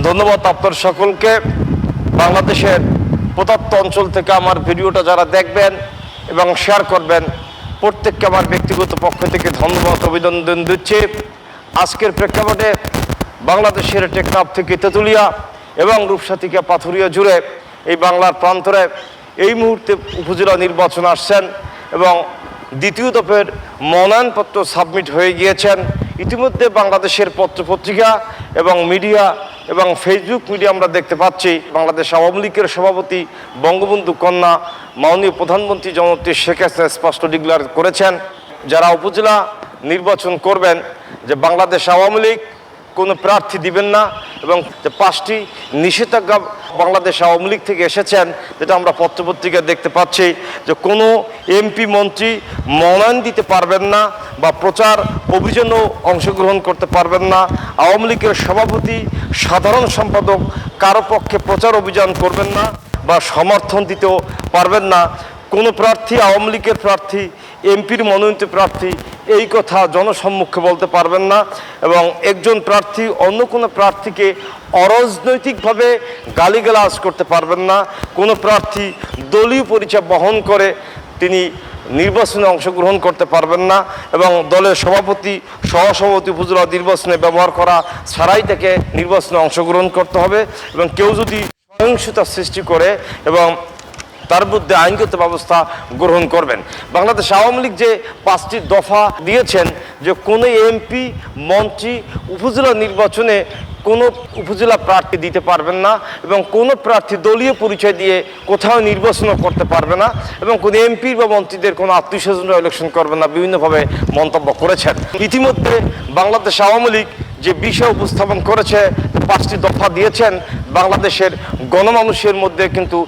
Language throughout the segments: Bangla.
ধন্যবাদ আপনার সকলকে। বাংলাদেশের প্রত্যন্ত অঞ্চল থেকে আমার ভিডিওটা যারা দেখবেন এবং শেয়ার করবেন, প্রত্যেককে আমার ব্যক্তিগত পক্ষ থেকে ধন্যবাদ অভিনন্দন দিচ্ছি। আজকের প্রেক্ষাপটে বাংলাদেশের টেকনাফ থেকে তেঁতুলিয়া এবং রূপসা থেকে পাথুরিয়া জুড়ে এই বাংলার প্রান্তরে এই মুহূর্তে উপজেলা নির্বাচন আসছেন এবং দ্বিতীয় দফের মনোনয়নপত্র সাবমিট হয়ে গিয়েছেন। ইতিমধ্যে বাংলাদেশের পত্রপত্রিকা এবং মিডিয়া এবং ফেসবুক মিডিয়া আমরা দেখতে পাচ্ছি বাংলাদেশ আওয়ামী লীগের সভাপতি বঙ্গবন্ধু কন্যা মাননীয় প্রধানমন্ত্রী জননেত্রী শেখ হাসিনা স্পষ্ট ডিক্লেয়ার করেছেন, যারা উপজেলা নির্বাচন করবেন যে বাংলাদেশ আওয়ামী লীগ কোনো প্রার্থী দিবেন না এবং যে 5টি নিষেধাজ্ঞা বাংলাদেশ আওয়ামী লীগ থেকে এসেছেন, যেটা আমরা পত্রপত্রিকায় দেখতে পাচ্ছি যে কোনো এমপি মন্ত্রী মনোনয়ন দিতে পারবেন না বা প্রচার অভিযানেও অংশগ্রহণ করতে পারবেন না। আওয়ামী লীগের সভাপতি, সাধারণ সম্পাদক কারো পক্ষে প্রচার অভিযান করবেন না বা সমর্থন দিতেও পারবেন না। কোনো প্রার্থী, আওয়ামী লীগের প্রার্থী, এমপির মনোনীত প্রার্থী এই কথা জনসম্মুখে বলতে পারবেন না এবং একজন প্রার্থী অন্য কোনো প্রার্থীকে অরাজনৈতিকভাবে গালিগালাজ করতে পারবেন না। কোনো প্রার্থী দলীয় পরিচয় বহন করে তিনি নির্বাচনে অংশগ্রহণ করতে পারবেন না এবং দলের সভাপতি, সহসভাপতি উপজেলা নির্বাচনে ব্যবহার করা ছাড়াই তাকে নির্বাচনে অংশগ্রহণ করতে হবে এবং কেউ যদি সহিংসতা সৃষ্টি করে এবং তার বিরুদ্ধে আইনগত ব্যবস্থা গ্রহণ করবেন। বাংলাদেশ আওয়ামী লীগ যে 5টি দফা দিয়েছেন যে কোনো এমপি, মন্ত্রী উপজেলা নির্বাচনে কোনো উপজেলা প্রার্থী দিতে পারবেন না এবং কোনো প্রার্থী দলীয় পরিচয় দিয়ে কোথাও নির্বাচনও করতে পারবে না এবং কোনো এমপি বা মন্ত্রীদের কোনো আত্মীয়স্বজনরা ইলেকশন করবে না, বিভিন্নভাবে মন্তব্য করেছেন। ইতিমধ্যে বাংলাদেশ আওয়ামী লীগ যে বিষয় উপস্থাপন করেছে, 5টি দফা দিয়েছেন, বাংলাদেশের গণমানুষের মধ্যে কিন্তু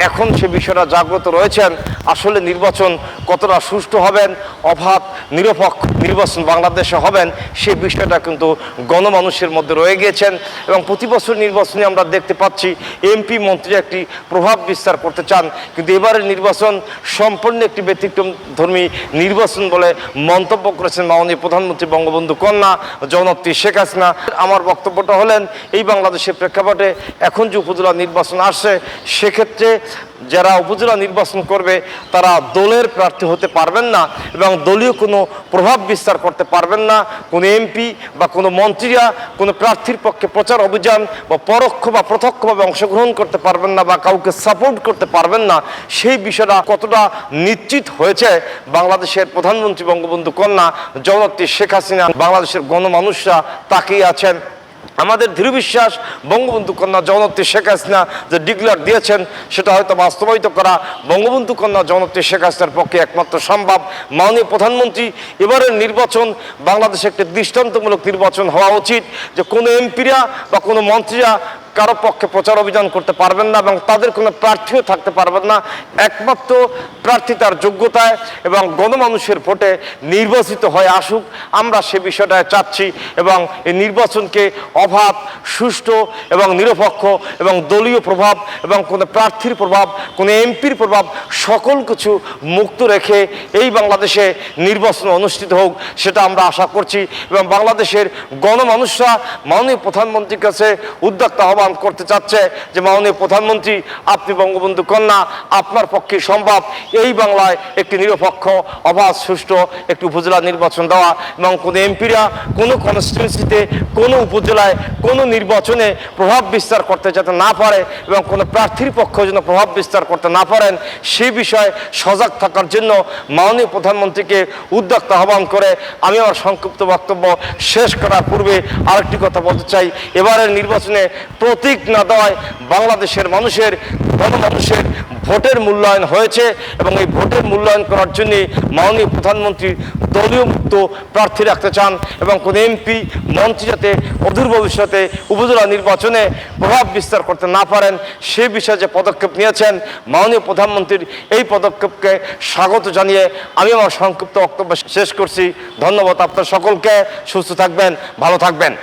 এখন সে বিষয়টা জাগ্রত রয়েছেন। আসলে নির্বাচন কতটা সুষ্ঠু হবেন, অবাধ নিরপেক্ষ নির্বাচন বাংলাদেশে হবেন, সে বিষয়টা কিন্তু গণমানুষের মধ্যে রয়ে গিয়েছেন এবং প্রতি বছর নির্বাচনে আমরা দেখতে পাচ্ছি এমপি মন্ত্রী একটি প্রভাব বিস্তার করতে চান, কিন্তু এবারের নির্বাচন সম্পূর্ণ একটি ব্যতিক্রম ধর্মী নির্বাচন বলে মন্তব্য করেছেন মাননীয় প্রধানমন্ত্রী বঙ্গবন্ধু কন্যা জননেত্রী শেখ হাসিনা। আমার বক্তব্যটা হলেন এই বাংলাদেশের প্রেক্ষাপটে এখন যে উপজেলা নির্বাচন আসছে, সেক্ষেত্রে যারা উপজেলা নির্বাচন করবে তারা দলের প্রার্থী হতে পারবেন না এবং দলীয় কোনো প্রভাব বিস্তার করতে পারবেন না। কোনো এমপি বা কোনো মন্ত্রীরা কোনো প্রার্থীর পক্ষে প্রচার অভিযান বা পরোক্ষ বা প্রত্যক্ষভাবে অংশগ্রহণ করতে পারবেন না বা কাউকে সাপোর্ট করতে পারবেন না। সেই বিষয়টা কতটা নিশ্চিত হয়েছে বাংলাদেশের প্রধানমন্ত্রী বঙ্গবন্ধু কন্যা জননেত্রী শেখ হাসিনা, বাংলাদেশের গণমানুষরা তাকিয়ে আছেন। আমাদের দৃঢ় বিশ্বাস বঙ্গবন্ধু কন্যা জননেত্রী শেখ হাসিনা যে ডিক্লেয়ার দিয়েছেন সেটা হয়তো বাস্তবায়িত করা বঙ্গবন্ধু কন্যা জননেত্রী শেখ হাসিনার পক্ষে একমাত্র সম্ভব। মাননীয় প্রধানমন্ত্রী, এবারের নির্বাচন বাংলাদেশে একটি দৃষ্টান্তমূলক নির্বাচন হওয়া উচিত যে কোনো এমপিরা বা কোনো মন্ত্রীরা কারো পক্ষে প্রচার অভিযান করতে পারবেন না এবং তাদের কোনো প্রার্থীও থাকতে পারবেন না। একমাত্র প্রার্থী তার যোগ্যতায় এবং গণমানুষের ভোটে নির্বাচিত হয়ে আসুক, আমরা সে বিষয়টায় চাচ্ছি এবং এই নির্বাচনকে অবাধ, সুষ্ঠু এবং নিরপেক্ষ এবং দলীয় প্রভাব এবং কোনো প্রার্থীর প্রভাব, কোনো এমপির প্রভাব সকল কিছু মুক্ত রেখে এই বাংলাদেশে নির্বাচন অনুষ্ঠিত হোক, সেটা আমরা আশা করছি এবং বাংলাদেশের গণমানুষরা মাননীয় প্রধানমন্ত্রীর কাছে উদ্যোক্তা আহ্বান করতে চাচ্ছে যে মাননীয় প্রধানমন্ত্রী, আপনি বঙ্গবন্ধু কন্যা, আপনার পক্ষে সম্ভব এই বাংলায় একটি নিরপেক্ষ, অবাধ, সুষ্ঠু একটি উপজেলা নির্বাচন দেওয়া এবং কোনো এমপিরা কোনো কনস্টিটিউয়েন্সিতে, কোনো উপজেলায়, কোনো নির্বাচনে প্রভাব বিস্তার করতে যাতে না পারে এবং কোনো প্রার্থীর পক্ষে যেন প্রভাব বিস্তার করতে না পারেন, সেই বিষয়ে সজাগ থাকার জন্য মাননীয় প্রধানমন্ত্রীকে উদ্যোক্তা আহ্বান করে আমি আমার সংক্ষিপ্ত বক্তব্য শেষ করার পূর্বে আরেকটি কথা বলতে চাই। এবারের নির্বাচনে প্রতীক না দেওয়ায় বাংলাদেশের মানুষের, গণমানুষের ভোটের মূল্যায়ন হয়েছে এবং এই ভোটের মূল্যায়ন করার জন্য মাননীয় প্রধানমন্ত্রী দলীয় মুক্ত প্রার্থী রাখতে চান এবং কোনো এমপি, মন্ত্রী যাতে অদূর ভবিষ্যতে উপজেলা নির্বাচনে প্রভাব বিস্তার করতে না পারেন, সে বিষয়ে যে পদক্ষেপ নিয়েছেন মাননীয় প্রধানমন্ত্রীর এই পদক্ষেপকে স্বাগত জানিয়ে আমি আমার সংক্ষিপ্ত বক্তব্য শেষ করছি। ধন্যবাদ আপনার সকলকে। সুস্থ থাকবেন, ভালো থাকবেন।